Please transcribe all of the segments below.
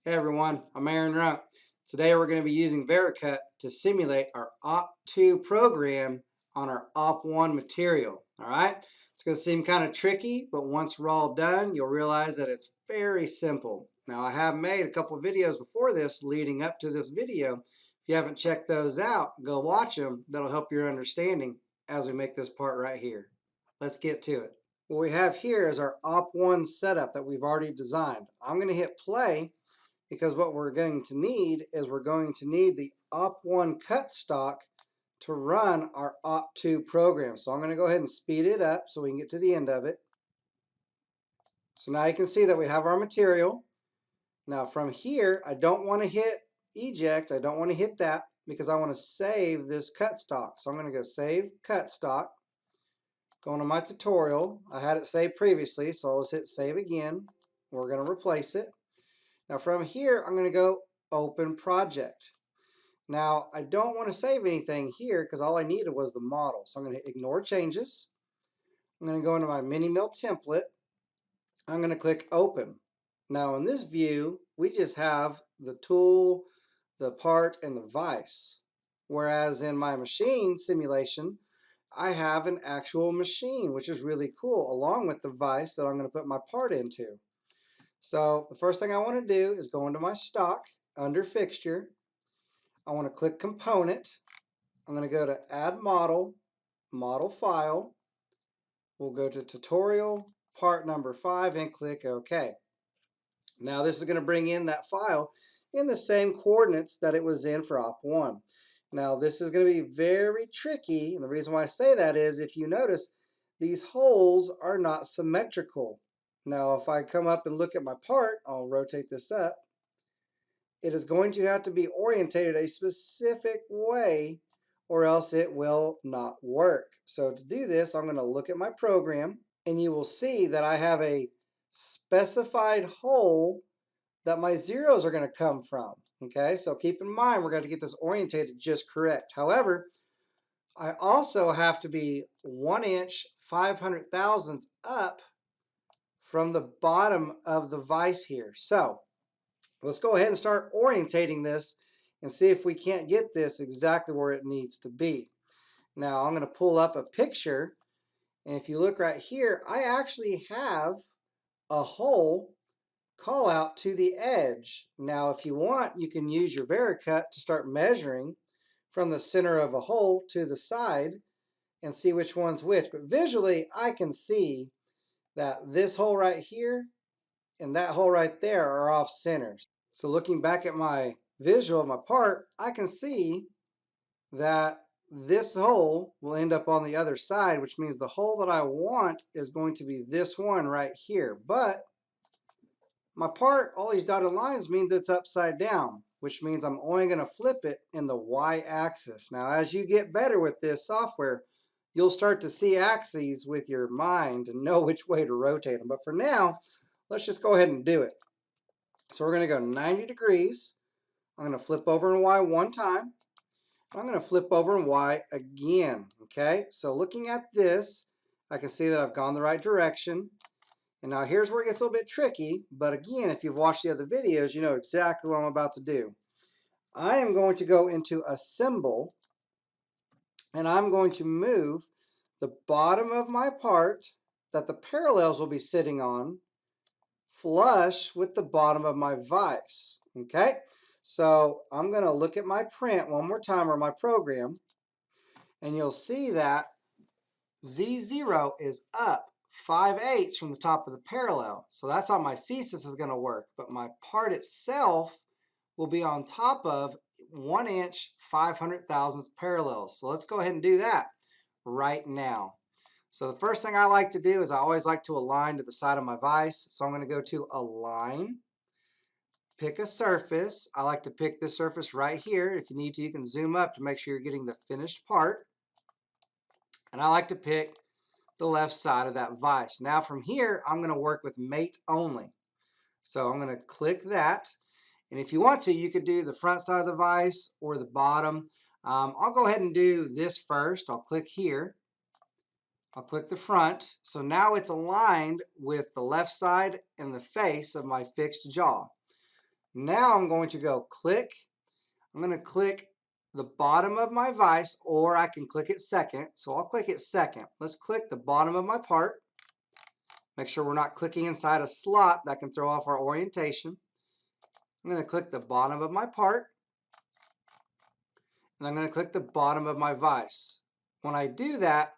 Hey everyone, I'm Aaron Rump. Today we're going to be using Vericut to simulate our Op2 program on our Op1 material. Alright, it's going to seem kind of tricky, but once we're all done, you'll realize that it's very simple. Now I have made a couple of videos before this leading up to this video. If you haven't checked those out, go watch them. That'll help your understanding as we make this part right here. Let's get to it. What we have here is our Op1 setup that we've already designed. I'm going to hit play because what we're going to need is we're going to need the Op1 cut stock to run our Op2 program. So I'm going to go ahead and speed it up so we can get to the end of it. So now you can see that we have our material. Now from here, I don't want to hit eject. I don't want to hit that because I want to save this cut stock. So I'm going to go save cut stock. Going to my tutorial. I had it saved previously, so I'll just hit save again. We're going to replace it. Now from here, I'm going to go open project. Now I don't want to save anything here because all I needed was the model. So I'm going to ignore changes. I'm going to go into my mini mill template. I'm going to click open. Now in this view, we just have the tool, the part, and the vise. Whereas in my machine simulation, I have an actual machine, which is really cool, along with the vise that I'm going to put my part into. So the first thing I want to do is go into my stock under fixture. I want to click component. I'm going to go to add model, model file. We'll go to tutorial, part number 5, and click OK. Now this is going to bring in that file in the same coordinates that it was in for Op1. Now this is going to be very tricky, and the reason why I say that is if you notice these holes are not symmetrical. Now if I come up and look at my part, I'll rotate this up, it is going to have to be orientated a specific way or else it will not work. So to do this, I'm going to look at my program and you will see that I have a specified hole that my zeros are going to come from. Okay, so keep in mind we're going to get this orientated just correct. However, I also have to be 1 inch 500 thousandths up from the bottom of the vise here. So let's go ahead and start orientating this and see if we can't get this exactly where it needs to be. Now I'm going to pull up a picture, and if you look right here, I actually have a hole call out to the edge. Now if you want, you can use your Vericut to start measuring from the center of a hole to the side and see which one's which. But visually, I can see that this hole right here and that hole right there are off center. So looking back at my visual of my part, I can see that this hole will end up on the other side, which means the hole that I want is going to be this one right here. But my part, all these dotted lines means it's upside down, which means I'm only going to flip it in the y-axis. Now, as you get better with this software, you'll start to see axes with your mind and know which way to rotate them. But for now, let's just go ahead and do it. So we're going to go 90 degrees. I'm going to flip over in Y one time. I'm going to flip over in Y again. Okay, so looking at this, I can see that I've gone the right direction. And now here's where it gets a little bit tricky, but again, if you've watched the other videos, you know exactly what I'm about to do. I am going to go into Assemble, and I'm going to move the bottom of my part that the parallels will be sitting on flush with the bottom of my vise. Okay, so I'm going to look at my print one more time, or my program, and you'll see that Z0 is up 5/8 from the top of the parallel. So that's how my thesis is going to work. But my part itself will be on top of 1 inch 500 thousandths parallels. So let's go ahead and do that right now. So the first thing I like to do is I always like to align to the side of my vise. So I'm going to go to Align, pick a surface. I like to pick this surface right here. If you need to, you can zoom up to make sure you're getting the finished part. And I like to pick the left side of that vise. Now from here, I'm going to work with mate only. So I'm going to click that. And if you want to, you could do the front side of the vise or the bottom. I'll go ahead and do this first. I'll click here. I'll click the front. So now it's aligned with the left side and the face of my fixed jaw. Now I'm going to go click. I'm going to click the bottom of my vise, or I can click it second. So I'll click it second. Let's click the bottom of my part. Make sure we're not clicking inside a slot that can throw off our orientation. I'm going to click the bottom of my part, and I'm going to click the bottom of my vise. When I do that,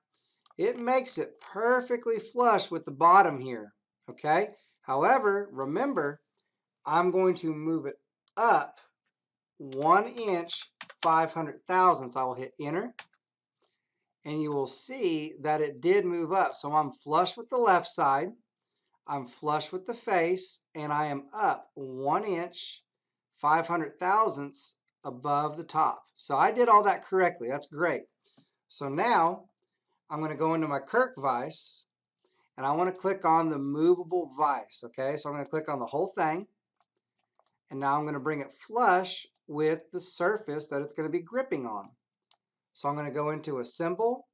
it makes it perfectly flush with the bottom here, okay? However, remember, I'm going to move it up 1 inch 500 thousandths. I will hit enter, and you will see that it did move up. So I'm flush with the left side, I'm flush with the face, and I am up 1 inch 500 thousandths above the top. So I did all that correctly. That's great. So now I'm going to go into my Kirk vise, and I want to click on the movable vise. Okay, so I'm going to click on the whole thing, and now I'm going to bring it flush with the surface that it's going to be gripping on. So I'm going to go into Assemble.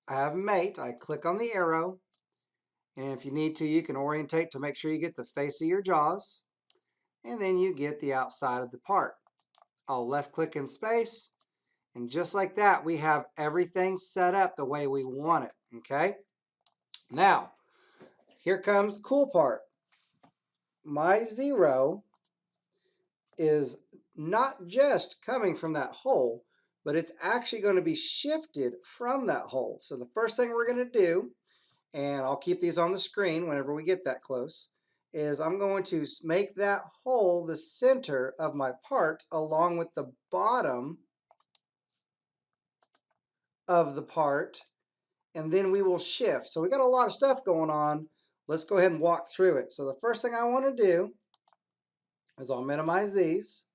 I have Mate. I click on the arrow, and if you need to, you can orientate to make sure you get the face of your jaws, and then you get the outside of the part. I'll left click in space, and just like that, we have everything set up the way we want it. Okay, now here comes the cool part. My zero is not just coming from that hole, but it's actually going to be shifted from that hole. So the first thing we're going to do, and I'll keep these on the screen whenever we get that close, is I'm going to make that hole the center of my part along with the bottom of the part, and then we will shift. So we got a lot of stuff going on. Let's go ahead and walk through it. So the first thing I want to do is I'll minimize these.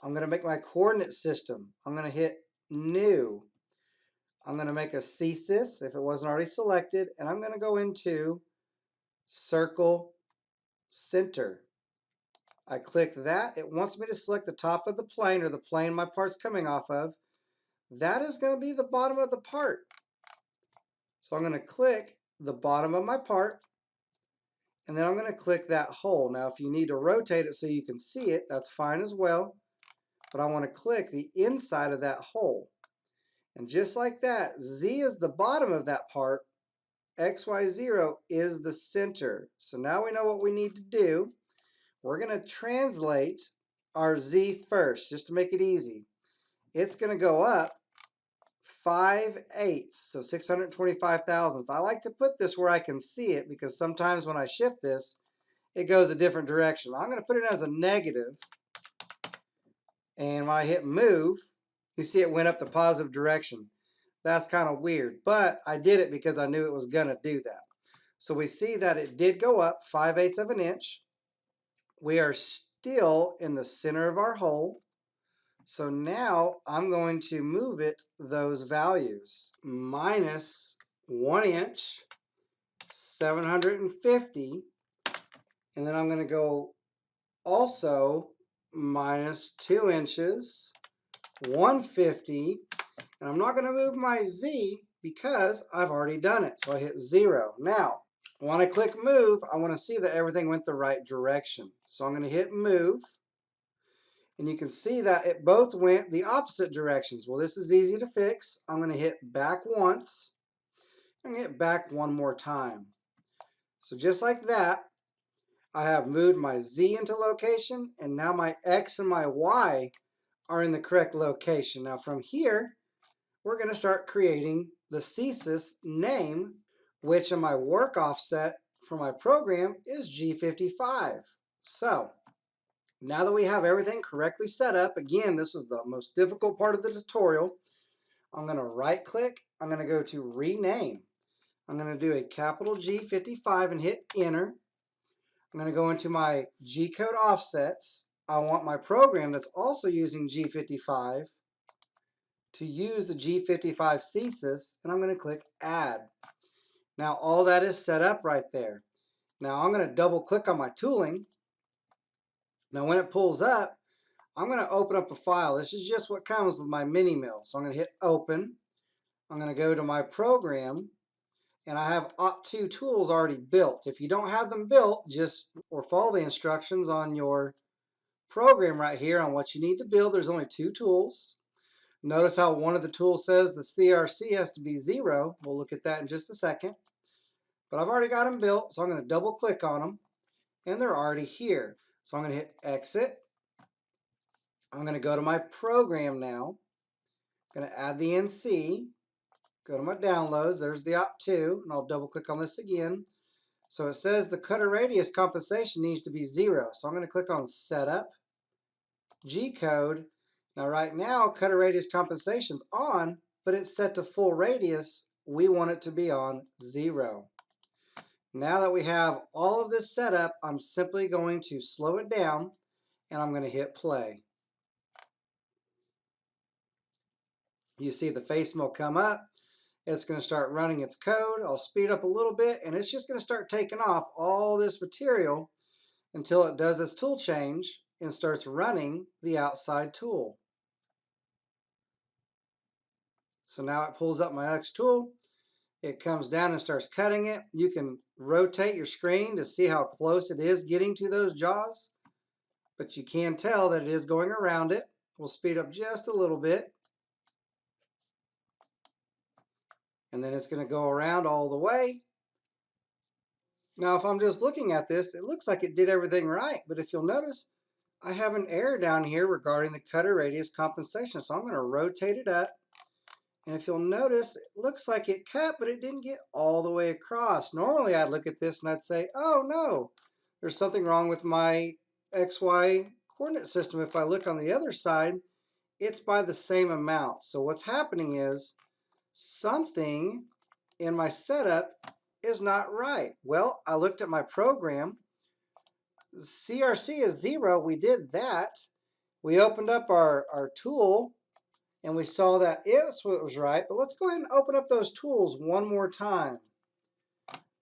I'm going to make my coordinate system. I'm going to hit New. I'm going to make a CSYS if it wasn't already selected, and I'm going to go into Circle Center. I click that. It wants me to select the top of the plane, or the plane my part's coming off of. That is going to be the bottom of the part. So I'm going to click the bottom of my part, and then I'm going to click that hole. Now, if you need to rotate it so you can see it, that's fine as well. But I want to click the inside of that hole. And just like that, Z is the bottom of that part, XY0 is the center. So now we know what we need to do. We're going to translate our Z first, just to make it easy. It's going to go up 5/8, so 625 thousandths. I like to put this where I can see it, because sometimes when I shift this, it goes a different direction. I'm going to put it as a negative, and when I hit move, you see it went up the positive direction. That's kind of weird, but I did it because I knew it was going to do that. So we see that it did go up 5/8 of an inch. We are still in the center of our hole. So now I'm going to move it those values. Minus 1 inch, 750, and then I'm going to go also minus 2 inches, 150, and I'm not going to move my Z because I've already done it. So I hit 0. Now, when I click move, I want to see that everything went the right direction. So I'm going to hit move, and you can see that it both went the opposite directions. Well, this is easy to fix. I'm going to hit back once and hit back one more time. So just like that, I have moved my Z into location, and now my X and my Y are in the correct location. Now from here, we're going to start creating the CSYS name, which in my work offset for my program is G55. So now that we have everything correctly set up, again, this was the most difficult part of the tutorial. I'm going to right click. I'm going to go to rename. I'm going to do a capital G55 and hit enter. I'm going to go into my G code offsets. I want my program that's also using G55 to use the G55 CSYS, and I'm going to click add. Now all that is set up right there. Now I'm going to double click on my tooling. Now when it pulls up, I'm going to open up a file. This is just what comes with my mini mill. So I'm going to hit open. I'm going to go to my program, and I have Op2 tools already built. If you don't have them built, just follow the instructions on your program right here on what you need to build. There's only 2 tools. Notice how one of the tools says the CRC has to be 0. We'll look at that in just a second. But I've already got them built, so I'm going to double click on them, and they're already here. So I'm going to hit exit. I'm going to go to my program now. I'm going to add the NC. Go to my downloads. There's the op2, and I'll double click on this again. So it says the cutter radius compensation needs to be 0. So I'm going to click on setup, G-code. Now right now cutter radius compensation's on, but it's set to full radius. We want it to be on 0. Now that we have all of this set up, I'm simply going to slow it down and I'm going to hit play. You see the face mill come up. It's going to start running its code. I'll speed up a little bit and it's just going to start taking off all this material until it does its tool change and starts running the outside tool. So now it pulls up my X tool. It comes down and starts cutting it. You can rotate your screen to see how close it is getting to those jaws, but you can tell that it is going around it. We'll speed up just a little bit. And then it's going to go around all the way. Now if I'm just looking at this, it looks like it did everything right, but if you'll notice, I have an error down here regarding the cutter radius compensation. So I'm going to rotate it up. And if you'll notice, it looks like it cut, but it didn't get all the way across. Normally I'd look at this and I'd say, oh no, there's something wrong with my XY coordinate system. If I look on the other side, it's by the same amount. So what's happening is something in my setup is not right. Well, I looked at my program. CRC is 0. We did that. We opened up our tool and we saw that it was right. But let's go ahead and open up those tools one more time.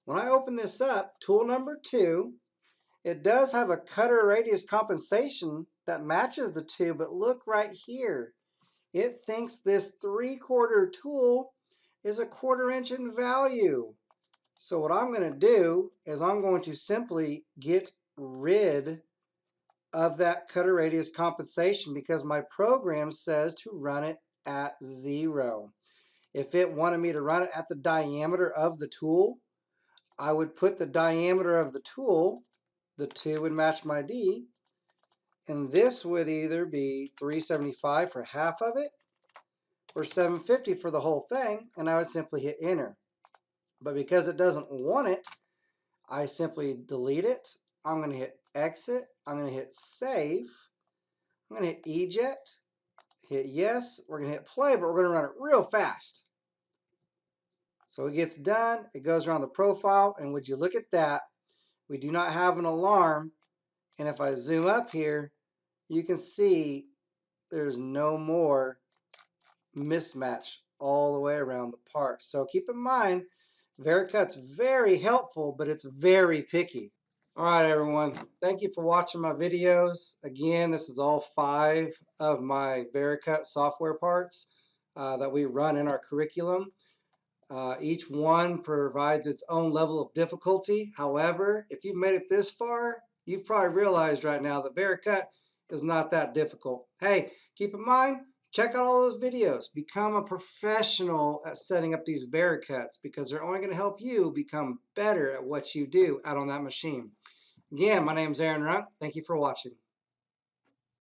When I open this up, tool number 2, it does have a cutter radius compensation that matches the 2, but look right here. It thinks this 3/4 tool is a 1/4 inch in value. So what I'm going to do is I'm going to simply get rid of that cutter radius compensation because my program says to run it at 0. If it wanted me to run it at the diameter of the tool, I would put the diameter of the tool, the 2 would match my D, and this would either be 375 for half of it or 750 for the whole thing, and I would simply hit enter. But because it doesn't want it, I simply delete it. I'm going to hit exit. I'm going to hit save. I'm going to hit eject. Hit yes. We're going to hit play, but we're going to run it real fast. So it gets done. It goes around the profile, and would you look at that? We do not have an alarm. And if I zoom up here, you can see there's no more mismatch all the way around the part. So keep in mind, Vericut's very helpful, but it's very picky. All right, everyone. Thank you for watching my videos. Again, this is all 5 of my Vericut software parts that we run in our curriculum. Each one provides its own level of difficulty. However, if you've made it this far, you've probably realized right now that Vericut is not that difficult. Hey, keep in mind, check out all those videos. Become a professional at setting up these Vericuts because they're only going to help you become better at what you do out on that machine. Again, my name is Aaron Ruck. Thank you for watching.